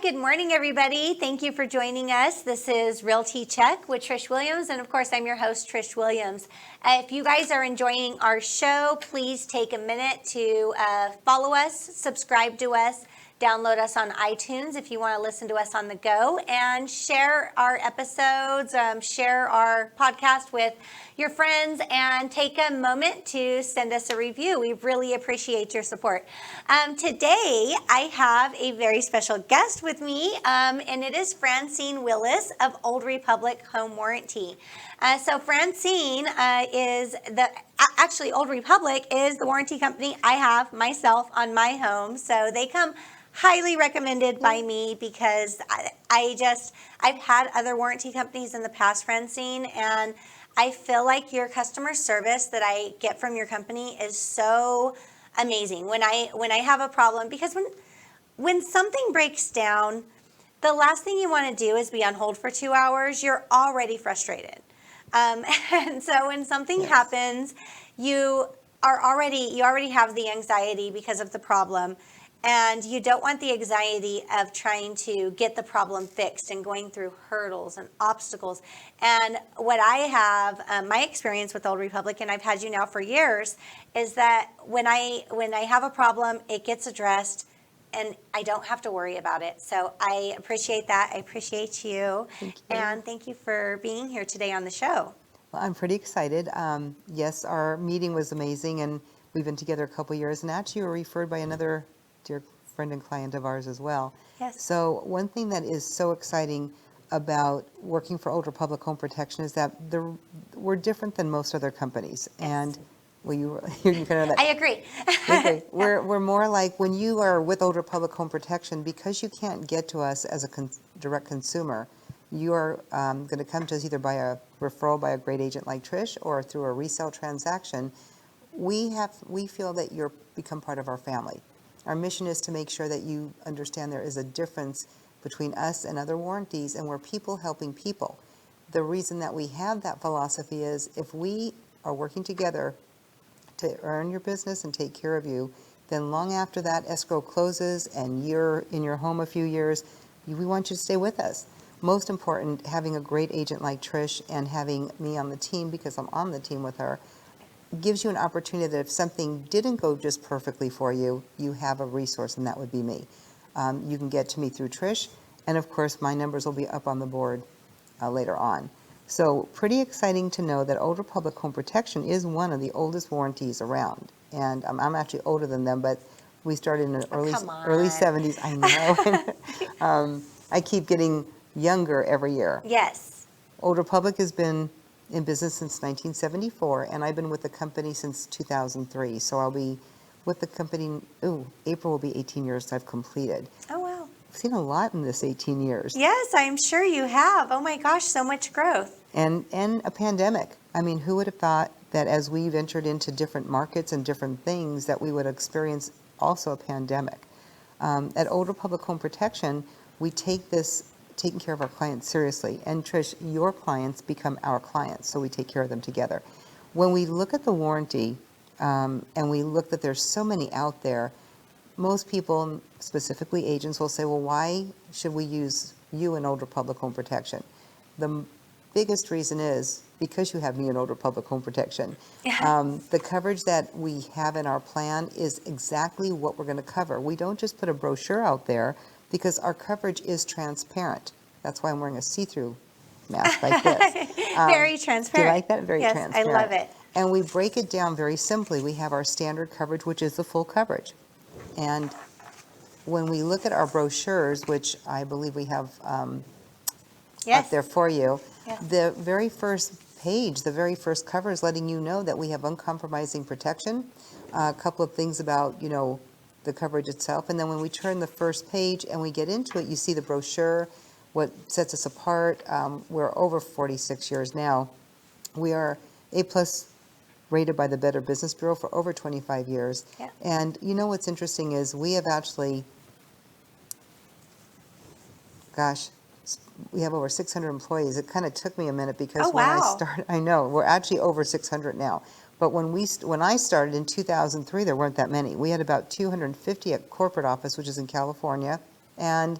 Good morning, everybody. Thank you for joining us. This is Realty Check with Trish Williams, and of course, I'm your host, Trish Williams. If you guys are enjoying our show, please take a minute to follow us, subscribe to us, download us on iTunes if you want to listen to us on the go, and share our episodes, share our podcast with your friends, and take a moment to send us a review. We really appreciate your support. Today, I have a very special guest with me, and it is Francine Willis of Old Republic Home Warranty. So Francine actually Old Republic is the warranty company I have myself on my home. So they come highly recommended by me because I've had other warranty companies in the past, Francine, and I feel like your customer service that I get from your company is so amazing. When I have a problem, because when something breaks down, the last thing you want to do is be on hold for 2 hours. You're already frustrated. And so when something happens, you already have the anxiety because of the problem. And you don't want the anxiety of trying to get the problem fixed and going through hurdles and obstacles. And what I have, my experience with Old Republic, and I've had you now for years, is that when I have a problem, it gets addressed and I don't have to worry about it. So I appreciate that. I appreciate you. Thank you. And thank you for being here today on the show. Well, I'm pretty excited. Yes, our meeting was amazing, and we've been together a couple years, and actually you were referred by another dear friend and client of ours as well. Yes. So one thing that is so exciting about working for Old Republic Home Protection is that we're different than most other companies. Yes. And well, you kind of know that. I agree. Okay. We're more like when you are with Old Republic Home Protection, because you can't get to us as a direct consumer, you are going to come to us either by a referral by a great agent like Trish or through a resale transaction. We feel that you're become part of our family. Our mission is to make sure that you understand there is a difference between us and other warranties, and we're people helping people. The reason that we have that philosophy is if we are working together to earn your business and take care of you, then long after that escrow closes and you're in your home a few years, we want you to stay with us. Most important, having a great agent like Trish and having me on the team, because I'm on the team with her, gives you an opportunity that if something didn't go just perfectly for you, you have a resource, and that would be me. You can get to me through Trish, and of course my numbers will be up on the board later on. So pretty exciting to know that Old Republic Home Protection is one of the oldest warranties around. And I'm actually older than them, but we started in the early 70s. I know. I keep getting younger every year. Yes. Old Republic has been in business since 1974, and I've been with the company since 2003. So I'll be with the company, April will be 18 years I've completed. Oh, wow. I've seen a lot in this 18 years. Yes, I'm sure you have. Oh my gosh, so much growth. And a pandemic. I mean, who would have thought that as we ventured into different markets and different things that we would experience also a pandemic. At Old Republic Home Protection, we take this taking care of our clients seriously. And Trish, your clients become our clients, so we take care of them together. When we look at the warranty, and we look that there's so many out there, most people, specifically agents, will say, well, why should we use you in Old Republic Home Protection? The biggest reason is because you have me in Old Republic Home Protection. The coverage that we have in our plan is exactly what we're going to cover. We don't just put a brochure out there because our coverage is transparent. That's why I'm wearing a see-through mask like this. Very transparent. Do you like that? Very yes, transparent. I love it. And we break it down very simply. We have our standard coverage, which is the full coverage. And when we look at our brochures, which I believe we have Yes. up there for you, Yes. the very first page, the very first cover is letting you know that we have uncompromising protection. A couple of things about, the coverage itself. And then when we turn the first page and we get into it, you see the brochure, what sets us apart. We're over 46 years now. We are A+ rated by the Better Business Bureau for over 25 years. Yeah. And what's interesting is we have actually, we have over 600 employees. It kind of took me a minute because when I started, I know, we're actually over 600 now. But when I started in 2003, there weren't that many. We had about 250 at corporate office, which is in California. And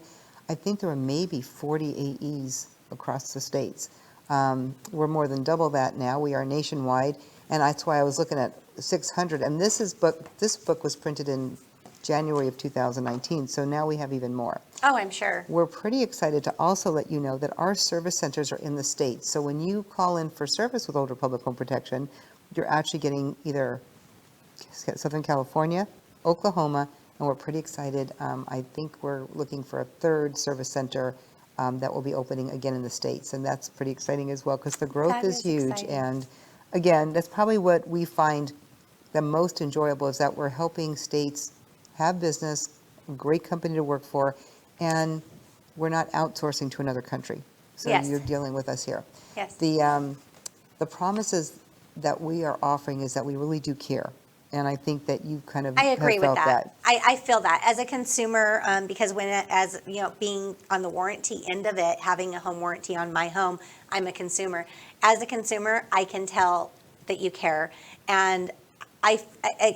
I think there are maybe 40 AEs across the states. We're more than double that now. We are nationwide, and that's why I was looking at 600. And this book was printed in January of 2019, so now we have even more. Oh, I'm sure. We're pretty excited to also let you know that our service centers are in the state. So when you call in for service with Old Republic Home Protection, you're actually getting either Southern California, Oklahoma, and we're pretty excited. I think we're looking for a third service center that will be opening again in the States, and that's pretty exciting as well because the growth That is is huge. exciting. And again, that's probably what we find the most enjoyable is that we're helping states have business, a great company to work for, and we're not outsourcing to another country. So Yes. you're dealing with us here. Yes. The promises that we are offering is that we really do care. And I think that you kind of I agree have with felt that. I feel that as a consumer, because as you know, being on the warranty end of it, having a home warranty on my home, I'm a consumer. As a consumer, I can tell that you care. And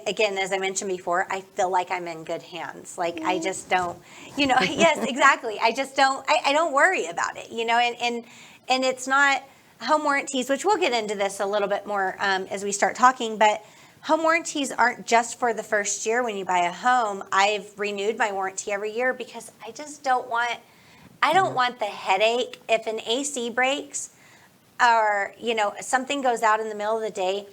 again, as I mentioned before, I feel like I'm in good hands. Like I just don't, yes, exactly. I just don't, I don't worry about it, and it's not home warranties, which we'll get into this a little bit more as we start talking, but home warranties aren't just for the first year when you buy a home. I've renewed my warranty every year because I just don't want, the headache if an AC breaks or, something goes out in the middle of the day.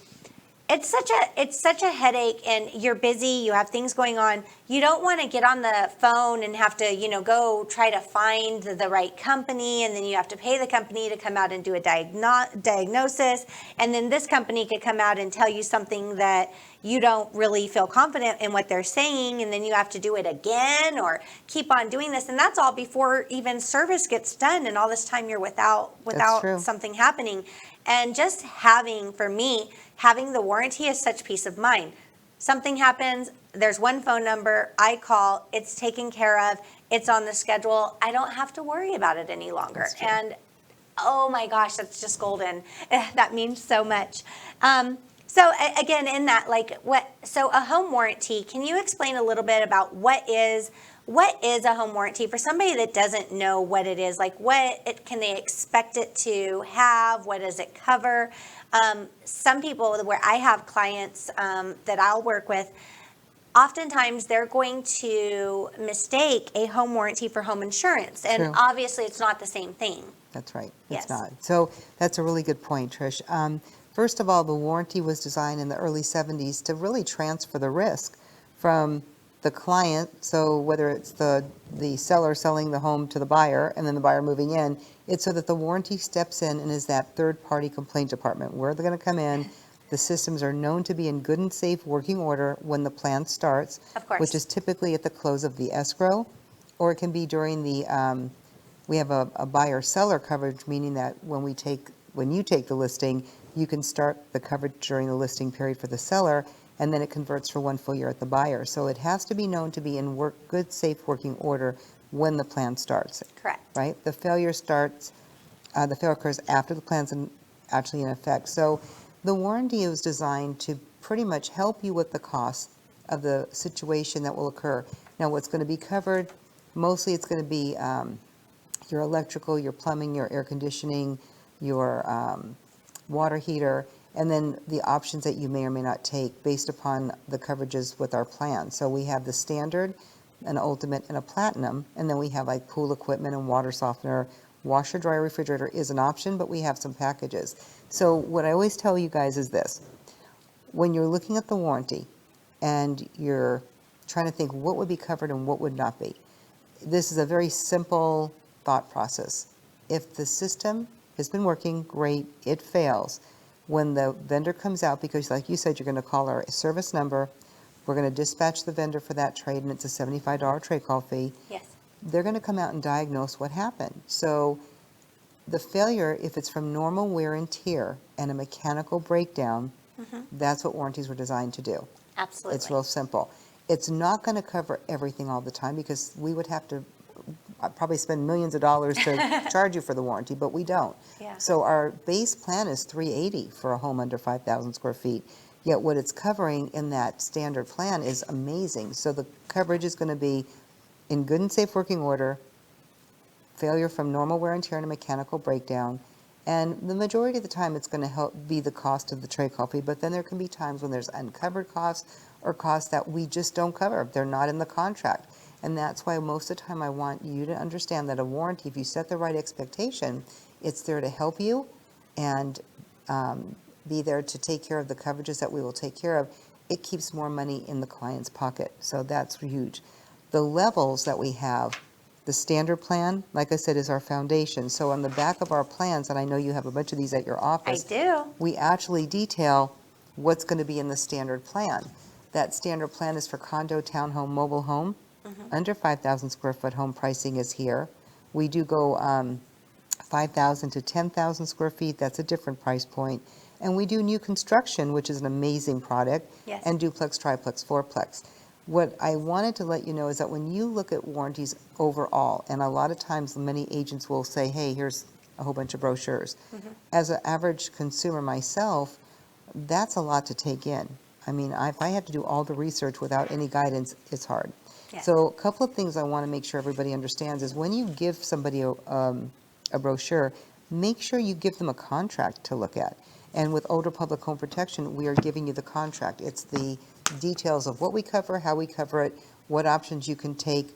It's such a headache, and you're busy, you have things going on. You don't want to get on the phone and have to, go try to find the right company, and then you have to pay the company to come out and do a diagnosis, and then this company could come out and tell you something that you don't really feel confident in what they're saying, and then you have to do it again or keep on doing this, and that's all before even service gets done, and all this time you're without true. something happening. And just having the warranty is such peace of mind. Something happens, there's one phone number, I call, it's taken care of, it's on the schedule. I don't have to worry about it any longer. And oh my gosh, that's just golden. That means so much. So again, in that, so a home warranty, can you explain a little bit about what is a home warranty for somebody that doesn't know what it is? Like can they expect it to have? What does it cover? Some people, where I have clients that I'll work with, oftentimes they're going to mistake a home warranty for home insurance. And True. obviously it's not the same thing. That's right. Yes. It's not. So that's a really good point, Trish. First of all, the warranty was designed in the early 70s to really transfer the risk from the client, so whether it's the seller selling the home to the buyer and then the buyer moving in, it's so that the warranty steps in and is that third-party complaint department where they're going to come in. The systems are known to be in good and safe working order when the plan starts, Of course. which is typically at the close of the escrow, or it can be during the, we have a buyer-seller coverage, meaning that when you take the listing, you can start the coverage during the listing period for the seller, and then it converts for 1 full year at the buyer. So it has to be known to be in good, safe working order when the plan starts. Correct. Right? The failure occurs after the plan's actually in effect. So the warranty was designed to pretty much help you with the cost of the situation that will occur. Now, what's going to be covered, mostly it's going to be your electrical, your plumbing, your air conditioning, your water heater, and then the options that you may or may not take based upon the coverages with our plan. So we have the standard, an ultimate, and a platinum, and then we have like pool equipment and water softener. Washer, dryer, refrigerator is an option, but we have some packages. So what I always tell you guys is this. When you're looking at the warranty and you're trying to think what would be covered and what would not be, this is a very simple thought process. If the system has been working great, it fails. When the vendor comes out, because like you said, you're going to call our service number, we're going to dispatch the vendor for that trade, and it's a $75 trade call fee. Yes. They're going to come out and diagnose what happened. So the failure, if it's from normal wear and tear and a mechanical breakdown, that's what warranties were designed to do. Absolutely. It's real simple. It's not going to cover everything all the time because we would have to probably spend millions of dollars to charge you for the warranty, but we don't. Yeah. So our base plan is $380 for a home under 5,000 square feet. Yet what it's covering in that standard plan is amazing. So the coverage is going to be in good and safe working order, failure from normal wear and tear and a mechanical breakdown. And the majority of the time, it's going to help be the cost of the tray call fee, but then there can be times when there's uncovered costs or costs that we just don't cover. They're not in the contract. And that's why most of the time I want you to understand that a warranty, if you set the right expectation, it's there to help you and be there to take care of the coverages that we will take care of. It keeps more money in the client's pocket. So that's huge. The levels that we have, the standard plan, like I said, is our foundation. So on the back of our plans, and I know you have a bunch of these at your I office, do. we actually detail what's going to be in the standard plan. That standard plan is for condo, townhome, mobile home. Under 5,000 square foot home pricing is here. We do go 5,000 to 10,000 square feet. That's a different price point. And we do new construction, which is an amazing product, Yes. and duplex, triplex, fourplex. What I wanted to let you know is that when you look at warranties overall, and a lot of times many agents will say, hey, here's a whole bunch of brochures. As an average consumer myself, that's a lot to take in. I mean, if I have to do all the research without any guidance, it's hard. Yes. So a couple of things I want to make sure everybody understands is when you give somebody a brochure, make sure you give them a contract to look at. And with Older Public Home Protection, we are giving you the contract. It's the details of what we cover, how we cover it, what options you can take.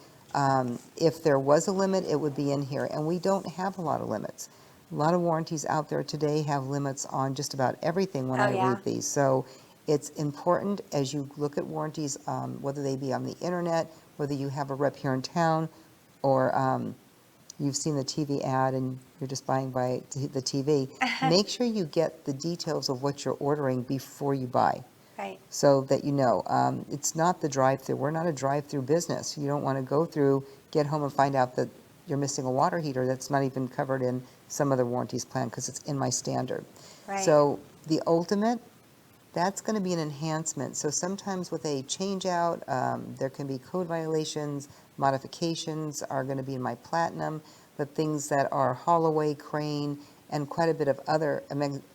If there was a limit, it would be in here. And we don't have a lot of limits. A lot of warranties out there today have limits on just about everything when Oh, I yeah. read these. So it's important as you look at warranties, whether they be on the internet, whether you have a rep here in town, or you've seen the TV ad and you're just buying by the TV, make sure you get the details of what you're ordering before you buy, Right. so that you know. It's not the drive-through. We're not a drive-through business. You don't want to go through, get home and find out that you're missing a water heater that's not even covered in some other warranties plan because it's in my standard. Right. So the ultimate, that's going to be an enhancement. So sometimes with a change out, there can be code violations, modifications are going to be in my platinum, but things that are Holloway, Crane, and quite a bit of other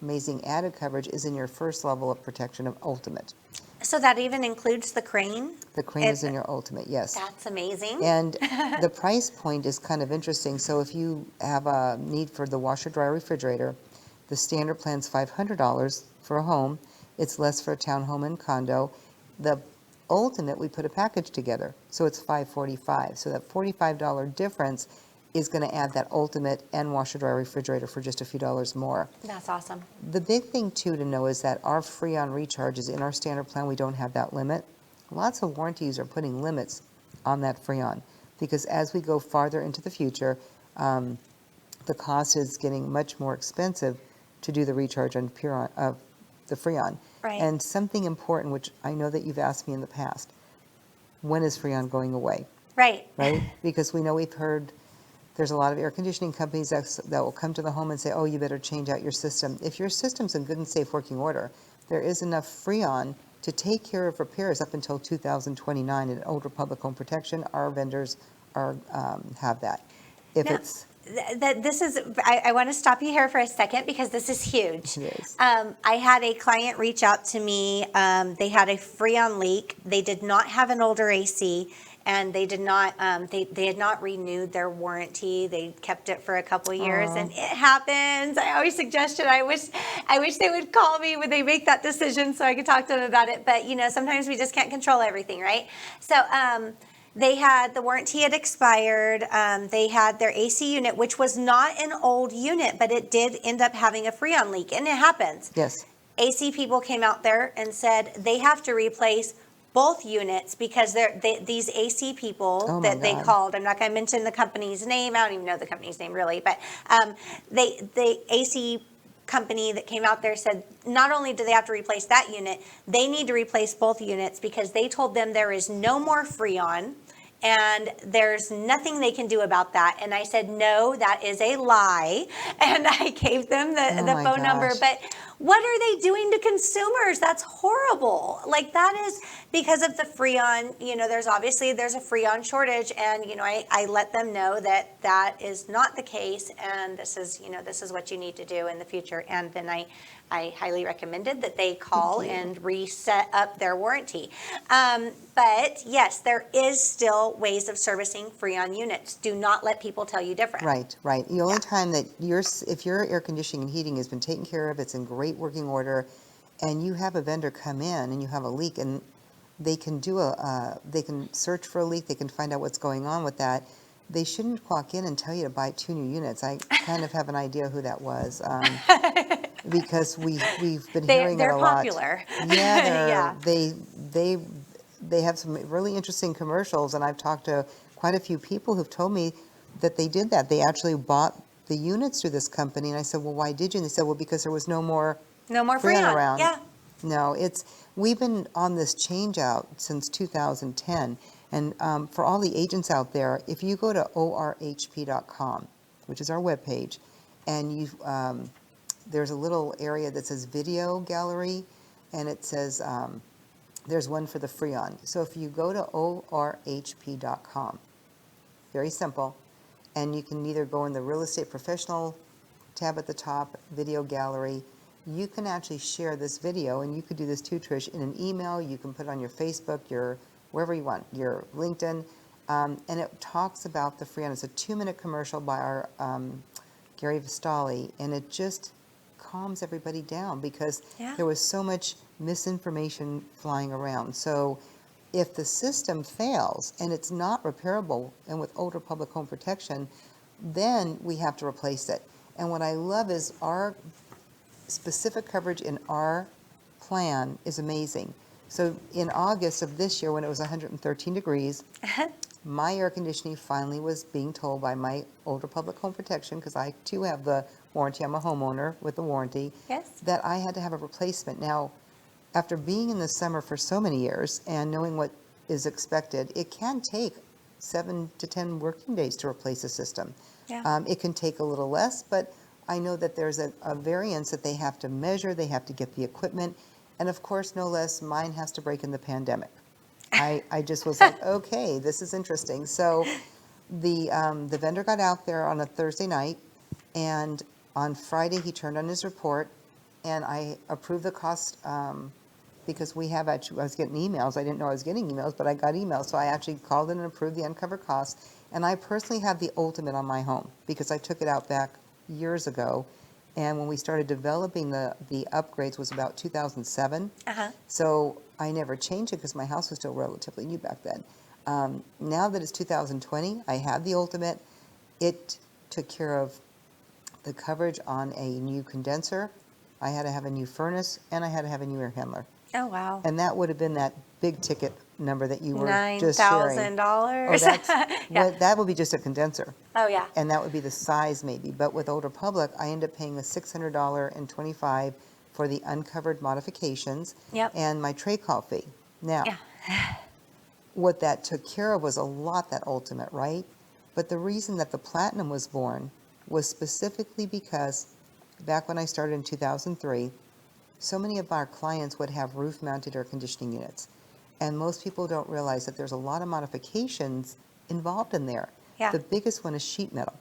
amazing added coverage is in your first level of protection of ultimate. So that even includes the crane? The Crane is in your ultimate, yes. That's amazing. And the price point is kind of interesting. So if you have a need for the washer, dryer, refrigerator, the standard plan's $500 for a home. It's less for a townhome and condo. The ultimate, we put a package together, so it's $545. So that $45 difference is going to add that ultimate and washer, dryer, refrigerator for just a few dollars more. That's awesome. The big thing too to know is that our Freon recharge is in our standard plan. We don't have that limit. Lots of warranties are putting limits on that Freon because as we go farther into the future, the cost is getting much more expensive to do the recharge on the Freon. Right. And something important, which I know that you've asked me in the past, when is Freon going away? Right. Right? Because we know we've heard there's a lot of air conditioning companies that will come to the home and say, oh, you better change out your system. If your system's in good and safe working order, there is enough Freon to take care of repairs up until 2029. In Older Public Home Protection, our vendors have that. If Now, it's This is, I want to stop you here for a second because this is huge. It is. I had a client reach out to me. They had a Freon leak. They did not have an older AC, and they did not. They had not renewed their warranty. They kept it for a couple years, and it happens. I always suggested. I wish they would call me when they make that decision so I could talk to them about it. But sometimes we just can't control everything, right? So. The warranty had expired. They had their AC unit, which was not an old unit, but it did end up having a Freon leak, and it happens. Yes. AC people came out there and said they have to replace both units because these AC people Oh my that they God. called, I'm not going to mention the company's name. I don't even know the company's name really, but the AC company that came out there said not only do they have to replace that unit, they need to replace both units because they told them there is no more Freon and there's nothing they can do about that. And I said, no, that is a lie. And I gave them the my phone number. gosh. But what are they doing to consumers? That's horrible. Like that is because of the Freon, there's a Freon shortage. And, I let them know that that is not the case. And this is what you need to do in the future. And then I I highly recommended that they call and reset up their warranty. But yes, there is still ways of servicing Freon units. Do not let people tell you different. Right, right. The only Yeah. time that if your air conditioning and heating has been taken care of, it's in great working order, and you have a vendor come in and you have a leak, and they can they can search for a leak, they can find out what's going on with that. They shouldn't walk in and tell you to buy 2 new units. I kind of have an idea who that was, because we've been hearing it They're a lot. popular. Yeah, Yeah. they have some really interesting commercials, and I've talked to quite a few people who've told me that they did that. They actually bought the units through this company, and I said, well, why did you? And they said, well, because there was no more No more Freon Freon. around. Yeah. No, we've been on this change out since 2010, and for all the agents out there, if you go to orhp.com, which is our webpage, and there's a little area that says video gallery, and it says there's one for the Freon. So if you go to orhp.com, very simple, and you can either go in the real estate professional tab at the top, video gallery. You can actually share this video, and you could do this too, Trish, in an email. You can put it on your Facebook, wherever you want, your LinkedIn, and it talks about the Freon. It's a 2-minute commercial by our Gary Vistali, and it just calms everybody down because Yeah. there was so much misinformation flying around. So if the system fails and it's not repairable, and with older public home protection, then we have to replace it. And what I love is our specific coverage in our plan is amazing. So in August of this year, when it was 113 degrees, my air conditioning finally was being told by my older public home protection, because I too have the warranty, I'm a homeowner with the warranty, Yes. that I had to have a replacement. Now, after being in the summer for so many years and knowing what is expected, it can take 7 to 10 working days to replace a system. Yeah. It can take a little less, but I know that there's a variance that they have to measure, they have to get the equipment, and of course, no less, mine has to break in the pandemic. I just was like, okay, this is interesting. So the vendor got out there on a Thursday night, and on Friday, he turned on his report, and I approved the cost, because I was getting emails. I didn't know I was getting emails, but I got emails. So I actually called in and approved the uncovered costs. And I personally have the ultimate on my home because I took it out back years ago. And when we started developing the upgrades was about 2007. Uh-huh. So I never changed it because my house was still relatively new back then. Now that it's 2020, I have the ultimate. It took care of the coverage on a new condenser. I had to have a new furnace, and I had to have a new air handler. Oh, wow. And that would have been that big ticket number that you were just sharing. $9,000. Oh, that's, Yeah. that would be just a condenser. Oh, yeah. And that would be the size maybe. But with Older Public, I end up paying a $600.25 for the uncovered modifications Yep. and my trade call fee. Now, Yeah. what that took care of was a lot, that ultimate, right? But the reason that the Platinum was born was specifically because back when I started in 2003, so many of our clients would have roof-mounted air conditioning units. And most people don't realize that there's a lot of modifications involved in there. Yeah. The biggest one is sheet metal.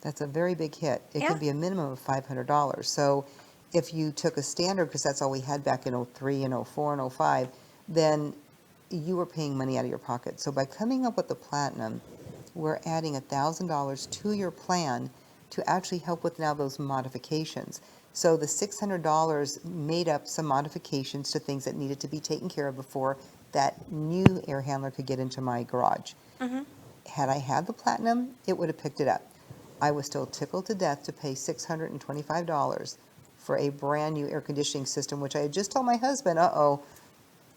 That's a very big hit. It Yeah. could be a minimum of $500. So if you took a standard, because that's all we had back in '03 and '04 and '05, then you were paying money out of your pocket. So by coming up with the Platinum, we're adding $1,000 to your plan to actually help with now those modifications. So the $600 made up some modifications to things that needed to be taken care of before that new air handler could get into my garage. Mm-hmm. Had I had the Platinum, it would have picked it up. I was still tickled to death to pay $625 for a brand new air conditioning system, which I had just told my husband,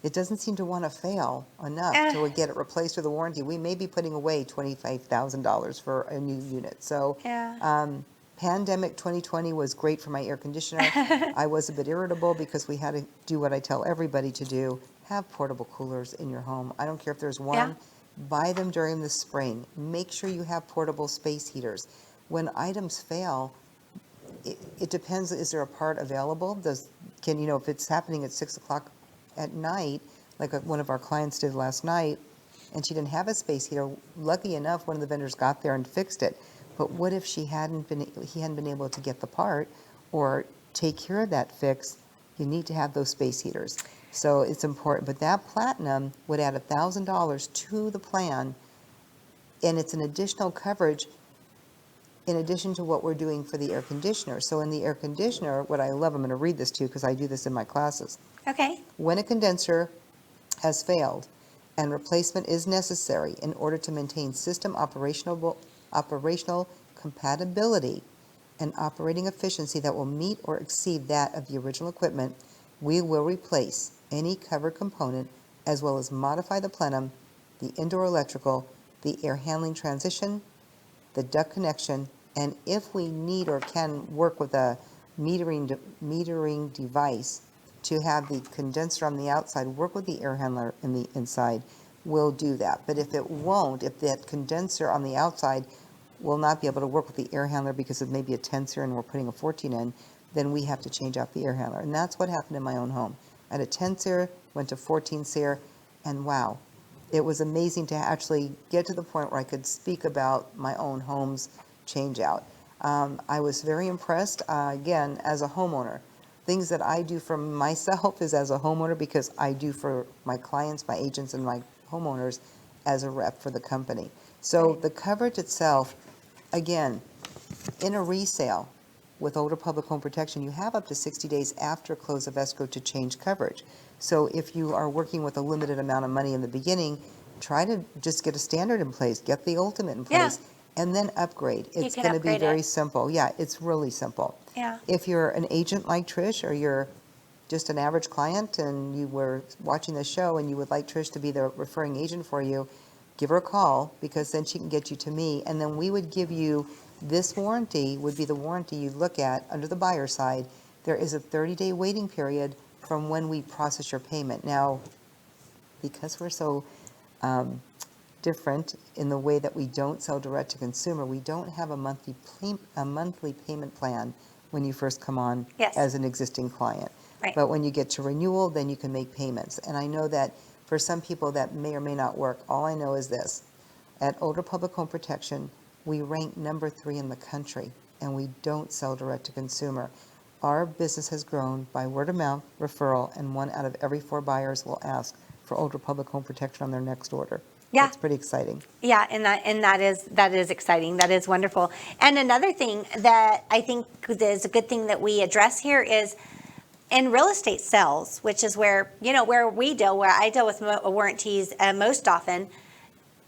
it doesn't seem to want to fail enough to get it replaced with a warranty. We may be putting away $25,000 for a new unit. So Yeah. pandemic 2020 was great for my air conditioner. I was a bit irritable because we had to do what I tell everybody to do, have portable coolers in your home. I don't care if there's one. Yeah. Buy them during the spring. Make sure you have portable space heaters. When items fail, it depends, is there a part available? If it's happening at 6 o'clock at night, like one of our clients did last night, and she didn't have a space heater, lucky enough, one of the vendors got there and fixed it. But what if he hadn't been able to get the part, or take care of that fix, you need to have those space heaters. So it's important, but that platinum would add $1,000 to the plan, and it's an additional coverage in addition to what we're doing for the air conditioner. So in the air conditioner, what I love, I'm going to read this to you because I do this in my classes. Okay. When a condenser has failed and replacement is necessary in order to maintain system operational compatibility and operating efficiency that will meet or exceed that of the original equipment, we will replace any covered component as well as modify the plenum, the indoor electrical, the air handling transition, the duct connection, and if we need or can work with a metering device to have the condenser on the outside work with the air handler in the inside, we'll do that. But if it won't, if that condenser on the outside will not be able to work with the air handler because it may be a 10 SEER and we're putting a 14 in, then we have to change out the air handler. And that's what happened in my own home. I had a 10 SEER, went to 14 SEER, and wow, it was amazing to actually get to the point where I could speak about my own home's change out. I was very impressed, again, as a homeowner. Things that I do for myself is as a homeowner because I do for my clients, my agents, and my homeowners as a rep for the company. So the coverage itself, again, in a resale with Older Public Home Protection, you have up to 60 days after close of escrow to change coverage. So if you are working with a limited amount of money in the beginning, try to just get a standard in place, get the ultimate in place, and then upgrade. It's can going to be upgrade very it. simple. Yeah, it's really simple. Yeah. If you're an agent like Trish, or you're just an average client and you were watching the show and you would like Trish to be the referring agent for you, give her a call, because then she can get you to me, and then we would give you this warranty, would be the warranty you look at under the buyer side. There is a 30-day waiting period from when we process your payment. Now, because we're so different in the way that we don't sell direct to consumer, we don't have a monthly payment plan when you first come on as an existing client. Right. But when you get to renewal, then you can make payments. And I know that for some people that may or may not work. All I know is this: at Older Public Home Protection, we rank number 3 in the country, and we don't sell direct to consumer. Our business has grown by word of mouth, referral, and 1 out of every 4 buyers will ask for Older Public Home Protection on their next order. Yeah. That's pretty exciting. Yeah, and that is exciting. That is wonderful. And another thing that I think is a good thing that we address here is in real estate sales, which is where where I deal with warranties most often.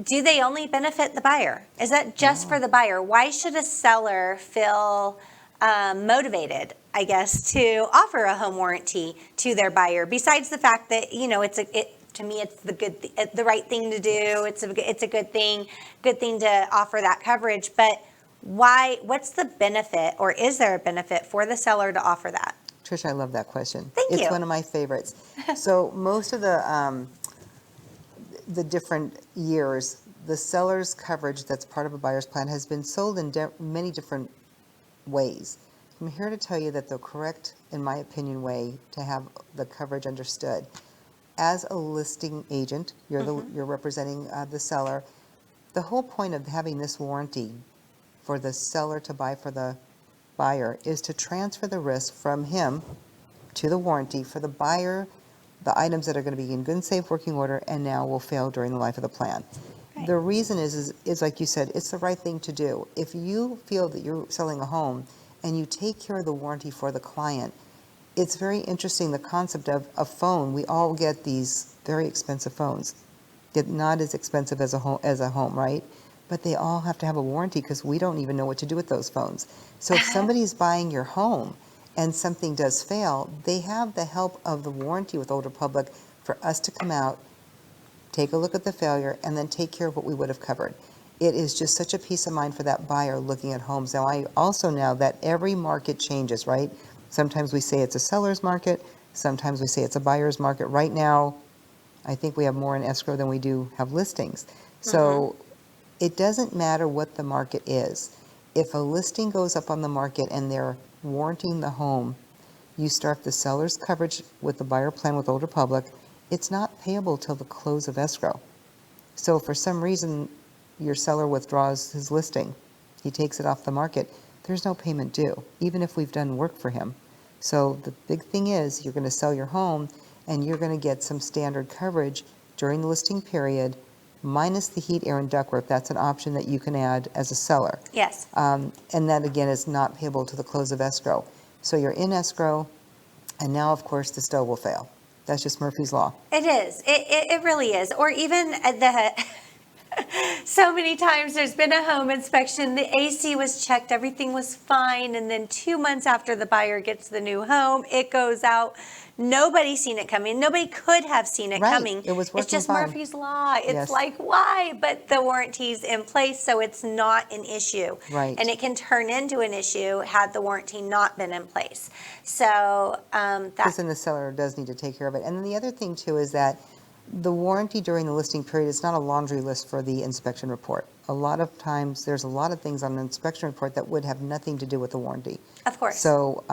Do they only benefit the buyer? Is that just for the buyer? Why should a seller feel motivated, I guess, to offer a home warranty to their buyer? Besides the fact that to me, it's the right thing to do. It's a good thing to offer that coverage. But why? What's the benefit, or is there a benefit for the seller to offer that? Trish, I love that question. Thank you. It's one of my favorites. So most of the different years, the seller's coverage that's part of a buyer's plan has been sold in many different ways. I'm here to tell you that the correct, in my opinion, way to have the coverage understood. As a listing agent, you're representing the seller. The whole point of having this warranty for the seller to buy for the buyer is to transfer the risk from him to the warranty for the buyer, the items that are going to be in good and safe working order and now will fail during the life of the plan. Right. The reason is like you said, it's the right thing to do. If you feel that you're selling a home and you take care of the warranty for the client, it's very interesting, the concept of a phone. We all get these very expensive phones. They're not as expensive as a home, right? But they all have to have a warranty because we don't even know what to do with those phones. So if somebody's buying your home and something does fail, they have the help of the warranty with Older Public for us to come out, take a look at the failure, and then take care of what we would have covered. It is just such a peace of mind for that buyer looking at homes. Now, I also know that every market changes, right? Sometimes we say it's a seller's market. Sometimes we say it's a buyer's market. Right now, I think we have more in escrow than we do have listings. So it doesn't matter what the market is. If a listing goes up on the market and they're warranting the home, you start the seller's coverage with the buyer plan with Older Public. It's not payable till the close of escrow. So if for some reason your seller withdraws his listing, he takes it off the market, there's no payment due, even if we've done work for him. So the big thing is, you're going to sell your home, and you're going to get some standard coverage during the listing period, minus the heat, air, and ductwork. That's an option that you can add as a seller. Yes. And that, again, is not payable to the close of escrow. So you're in escrow, and now, of course, the stove will fail. That's just Murphy's Law. It is. It really is. Or even the so many times there's been a home inspection, the AC was checked, everything was fine, and then 2 months after the buyer gets the new home, it goes out. Nobody's seen it coming. Nobody could have seen it Right. coming. It was It's working just fine. Murphy's Law. It's Yes. like, why? But the warranty's in place, so it's not an issue. Right. And it can turn into an issue had the warranty not been in place. So Because that, then the seller does need to take care of it. And then the other thing, too, is that the warranty during the listing period is not a laundry list for the inspection report. A lot of times, there's a lot of things on an inspection report that would have nothing to do with the warranty. of course. So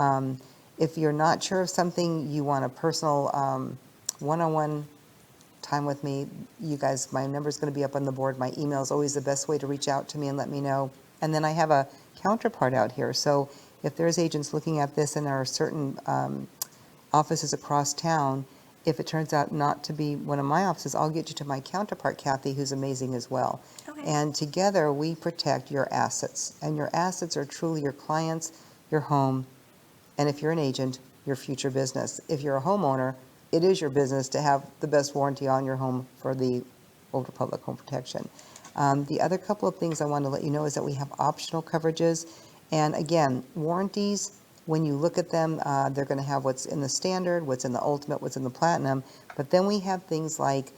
if you're not sure of something, you want a personal one-on-one time with me, you guys, my number's going to be up on the board. My email is always the best way to reach out to me and let me know. And then I have a counterpart out here. So if there's agents looking at this and there are certain offices across town, if it turns out not to be one of my offices, I'll get you to my counterpart, Kathy, who's amazing as well. Okay. And together we protect your assets. And your assets are truly your clients, your home, and if you're an agent, your future business. If you're a homeowner, it is your business to have the best warranty on your home for the Older Public Home Protection. The other couple of things I want to let you know is that we have optional coverages. And again, warranties, when you look at them, they're going to have what's in the standard, what's in the ultimate, what's in the platinum. But then we have things like,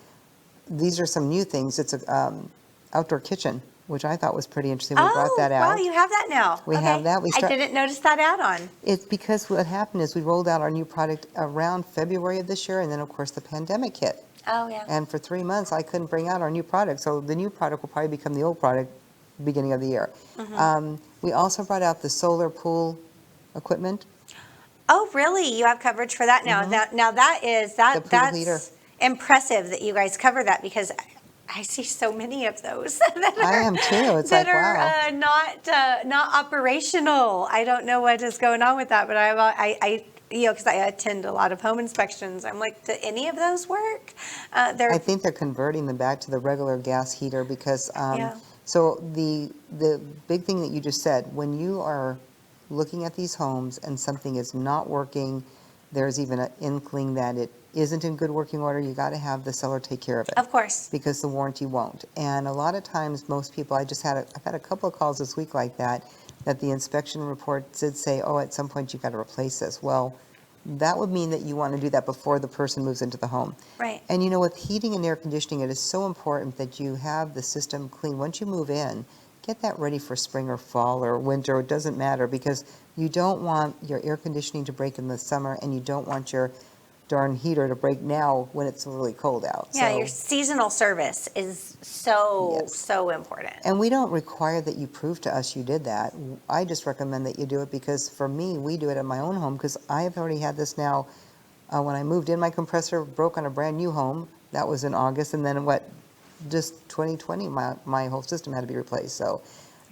these are some new things. It's an outdoor kitchen, which I thought was pretty interesting. We brought that out. Wow, you have that now. We Okay. have that. I didn't notice that add-on. It's because what happened is we rolled out our new product around February of this year, and then, of course, the pandemic hit. Oh, yeah. And for 3 months, I couldn't bring out our new product. So the new product will probably become the old product beginning of the year. We also brought out the solar pool equipment. Oh, really? You have coverage for that now? Now The pool heater. that's impressive that you guys cover that, because I see so many of those that I am too. It's that like, are wow. not operational. I don't know what is going on with that, but I because I attend a lot of home inspections. I'm like, do any of those work? I think they're converting them back to the regular gas heater because, Yeah. so the big thing that you just said, when you are looking at these homes and something is not working, there's even an inkling that it isn't in good working order, you got to have the seller take care of it. Of course. Because the warranty won't. And a lot of times, most people, I've had a couple of calls this week like that the inspection report did say, oh, at some point you got to replace this. Well, that would mean that you want to do that before the person moves into the home. Right. And you know, with heating and air conditioning, it is so important that you have the system clean. Once you move in, get that ready for spring or fall or winter, it doesn't matter, because you don't want your air conditioning to break in the summer, and you don't want your darn heater to break now when it's really cold out. Yeah, So- your seasonal service is so, Yes. so important. And we don't require that you prove to us you did that. I just recommend that you do it because for me, we do it at my own home because I have already had this now. When I moved in, my compressor broke on a brand new home. That was in August. And then just 2020, my whole system had to be replaced. So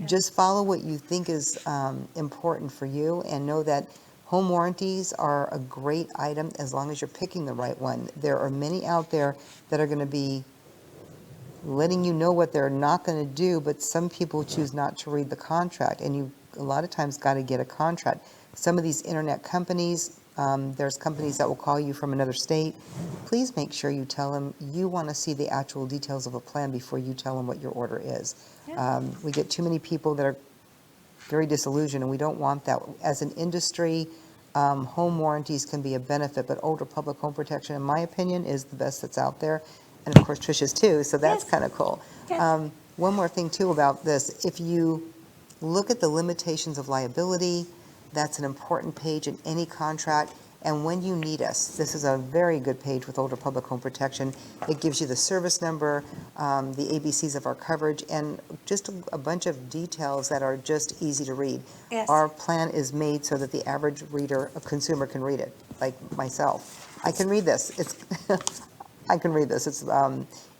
just follow what you think is important for you, and know that home warranties are a great item as long as you're picking the right one. There are many out there that are going to be letting you know what they're not going to do, but some people choose not to read the contract, and you a lot of times got to get a contract. Some of these internet companies, there's companies that will call you from another state. Please make sure you tell them you want to see the actual details of a plan before you tell them what your order is. Yeah. We get too many people that are very disillusioned, and we don't want that. As an industry, home warranties can be a benefit, but older public home protection, in my opinion, is the best that's out there. And of course, Trish's too, so that's Yes. kind of cool. Yes. One more thing too about this, if you look at the limitations of liability, that's an important page in any contract. And when you need us, this is a very good page with older public home protection. It gives you the service number, the ABCs of our coverage, and just a bunch of details that are just easy to read. Yes. Our plan is made so that the average reader, a consumer, can read it, like myself. I can read this. I can read this.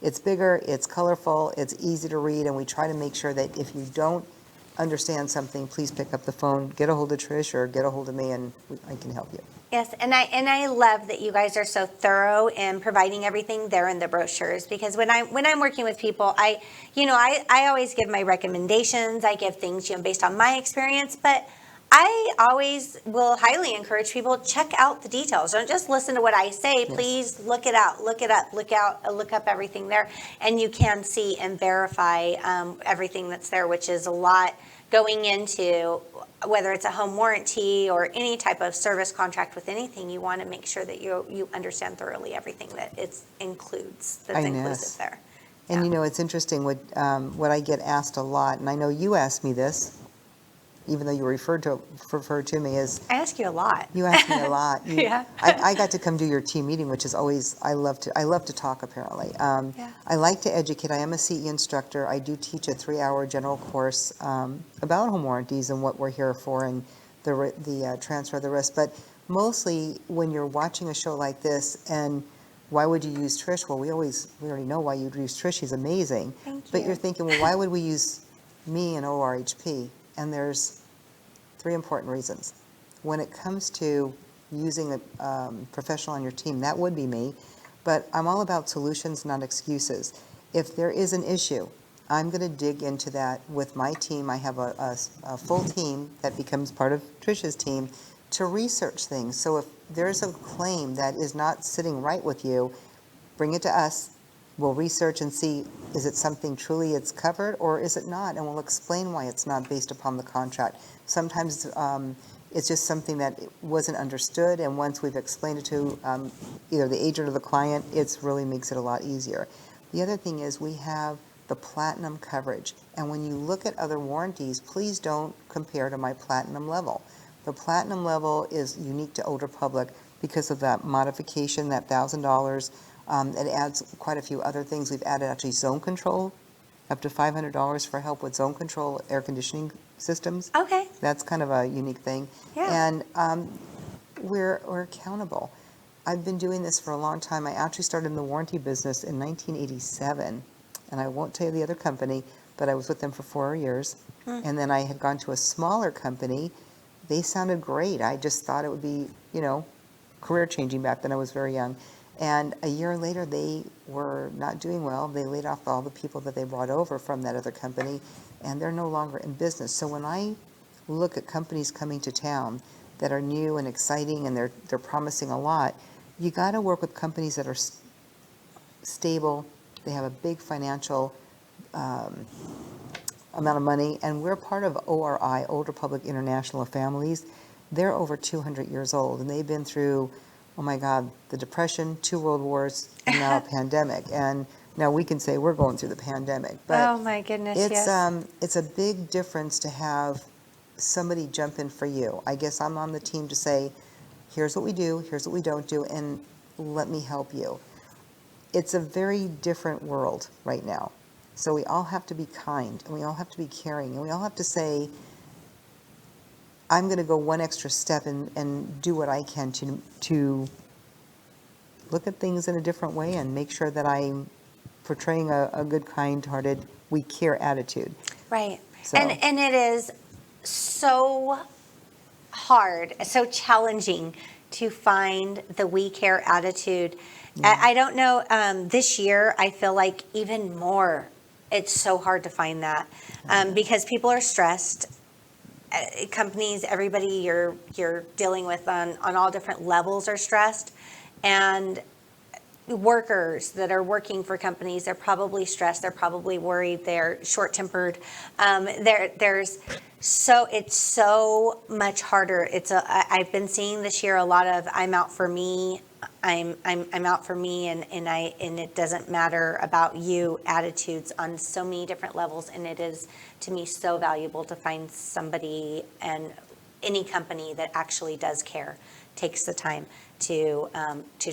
It's bigger, it's colorful, it's easy to read, and we try to make sure that if you don't understand something, please pick up the phone, get a hold of Trish or get a hold of me, and I can help you. Yes, and I love that you guys are so thorough in providing everything there in the brochures, because when I'm working with people, I always give my recommendations. I give things, based on my experience, but I always will highly encourage people, check out the details. Don't just listen to what I say. Yes. Please look it out, look it up, look up everything there, and you can see and verify everything that's there, which is a lot going into whether it's a home warranty or any type of service contract with anything. You want to make sure that you understand thoroughly everything that it includes, that's inclusive there. And Yeah. it's interesting what I get asked a lot, and I know you asked me this, even though you referred to me, is I ask you a lot. you ask me a lot. Yeah. I got to come do your team meeting, which is always, I love to talk, apparently. Yeah. I like to educate. I am a CE instructor. I do teach a 3-hour general course about home warranties and what we're here for, and the transfer of the risk. But mostly when you're watching a show like this, and why would you use Trish? Well, we already know why you'd use Trish. She's amazing. Thank But you. you're thinking, well, why would we use me and ORHP? And there's 3 important reasons. When it comes to using a professional on your team, that would be me, but I'm all about solutions, not excuses. If there is an issue, I'm going to dig into that with my team. I have a full team that becomes part of Trish's team to research things. So if there's a claim that is not sitting right with you, bring it to us. We'll research and see, is it something truly it's covered, or is it not? And we'll explain why it's not based upon the contract. Sometimes it's just something that wasn't understood, and once we've explained it to either the agent or the client, it really makes it a lot easier. The other thing is we have the platinum coverage, and when you look at other warranties, please don't compare to my platinum level. The platinum level is unique to Older Public because of that modification, that $1,000. It adds quite a few other things. We've added actually zone control, up to $500 for help with zone control air conditioning systems. Okay. That's kind of a unique thing. Yeah. And we're accountable. I've been doing this for a long time. I actually started in the warranty business in 1987, and I won't tell you the other company, but I was with them for 4 years. And then I had gone to a smaller company. They sounded great. I just thought it would be, career changing back then. I was very young. And a year later, they were not doing well. They laid off all the people that they brought over from that other company, and they're no longer in business. So when I look at companies coming to town that are new and exciting and they're promising a lot, you got to work with companies that are stable. They have a big financial amount of money, and we're part of ORI, Older Public International of Families. They're over 200 years old, and they've been through, oh my God, the Depression, 2 world wars, and now a pandemic. And now we can say we're going through the pandemic. But Oh my goodness, it's yes. it's a big difference to have somebody jump in for you. I guess I'm on the team to say, here's what we do, here's what we don't do, and let me help you. It's a very different world right now. So we all have to be kind, and we all have to be caring, and we all have to say, I'm going to go one extra step and do what I can to look at things in a different way and make sure that I'm portraying a good, kind-hearted, we care attitude. Right. So- And it is so hard, so challenging to find the we care attitude. I don't know, this year I feel like even more, it's so hard to find that because people are stressed. Companies, everybody you're dealing with on all different levels are stressed, and workers that are working for companies, they're probably stressed, they're probably worried, they're short-tempered. It's so much harder. I've been seeing this year a lot of I'm out for me, I'm out for me, and it doesn't matter about you attitudes on so many different levels, and it is to me so valuable to find somebody and any company that actually does care, takes the time to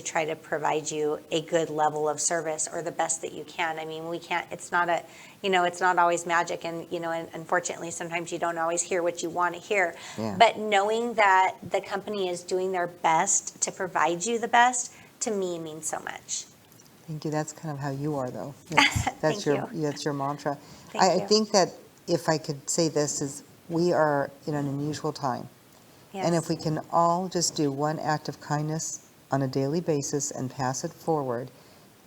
try to provide you a good level of service or the best that you can. I mean, we can't, it's not always magic, and unfortunately sometimes you don't always hear what you want to hear. Yeah. But knowing that the company is doing their best to provide you the best, to me means so much. Thank you. That's kind of how you are, though. That's Thank you. That's your mantra. Thank I you. think that if I could say this, is we are in an unusual time. And if Yes. we can all just do one act of kindness on a daily basis and pass it forward,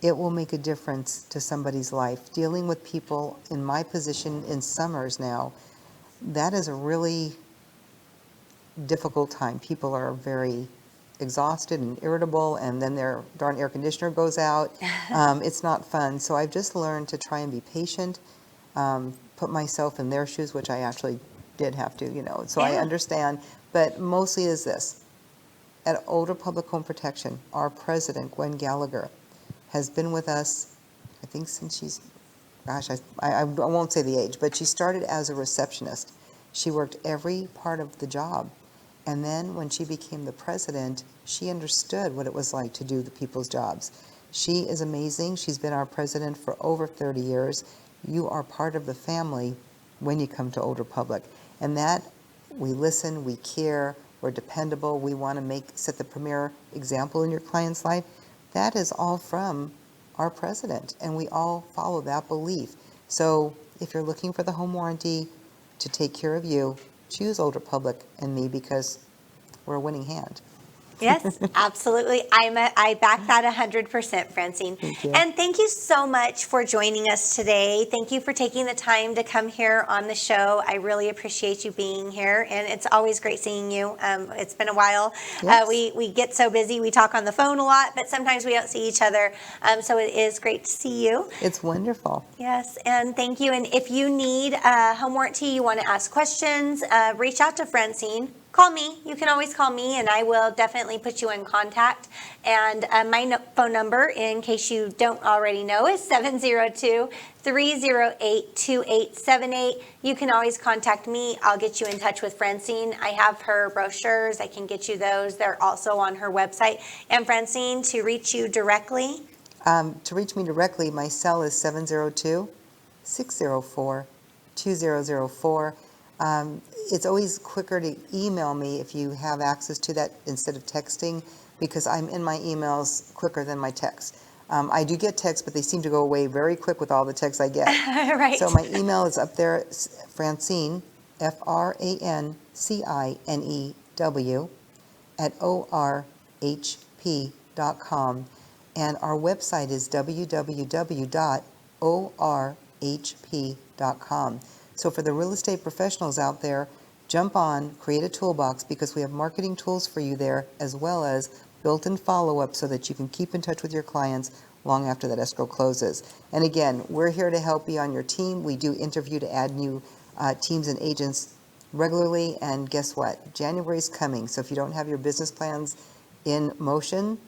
it will make a difference to somebody's life. Dealing with people in my position in summers now, that is a really difficult time. People are very exhausted and irritable, and then their darn air conditioner goes out. It's not fun. So I've just learned to try and be patient, put myself in their shoes, which I actually did have to, so I Yeah. understand. But mostly is this. At Older Public Home Protection, our president, Gwen Gallagher, has been with us, I think since she's, gosh, I won't say the age, but she started as a receptionist. She worked every part of the job. And then when she became the president, she understood what it was like to do the people's jobs. She is amazing. She's been our president for over 30 years. You are part of the family when you come to Older Public. And that, we listen, we care, we're dependable, we want to set the premier example in your client's life. That is all from our president, and we all follow that belief. So if you're looking for the home warranty to take care of you, choose Older Public and me, because we're a winning hand. Yes, absolutely. I back that 100%, Francine. Thank you. And thank you so much for joining us today. Thank you for taking the time to come here on the show. I really appreciate you being here, and it's always great seeing you. It's been a while. Yes. We get so busy. We talk on the phone a lot, but sometimes we don't see each other. So it is great to see you. It's wonderful. Yes, and thank you. And if you need a home warranty, you want to ask questions, reach out to Francine. Call me. You can always call me, and I will definitely put you in contact. And my phone number, in case you don't already know, is 702-308-2878. You can always contact me. I'll get you in touch with Francine. I have her brochures. I can get you those. They're also on her website. And Francine, to reach you directly? To reach me directly, my cell is 702-604-2004. It's always quicker to email me if you have access to that instead of texting, because I'm in my emails quicker than my texts. I do get texts, but they seem to go away very quick with all the texts I get. Right. So my email is up there, Francine, FrancineW, @orhp.com. And our website is www.orhp.com. So for the real estate professionals out there, jump on, create a toolbox, because we have marketing tools for you there, as well as built-in follow-up so that you can keep in touch with your clients long after that escrow closes. And again, we're here to help you on your team. We do interview to add new teams and agents regularly. And guess what? January is coming. So if you don't have your business plans in motion,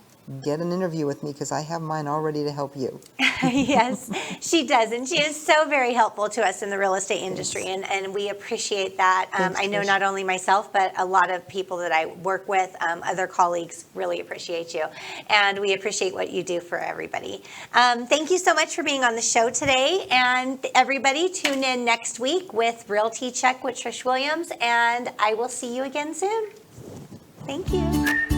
get an interview with me, because I have mine all ready to help you. Yes, she does. And she is so very helpful to us in the real estate industry. And we appreciate that. Thanks, I know Trish. not only myself, but a lot of people that I work with, other colleagues really appreciate you. And we appreciate what you do for everybody. Thank you so much for being on the show today. And everybody, tune in next week with Realty Check with Trish Williams. And I will see you again soon. Thank you.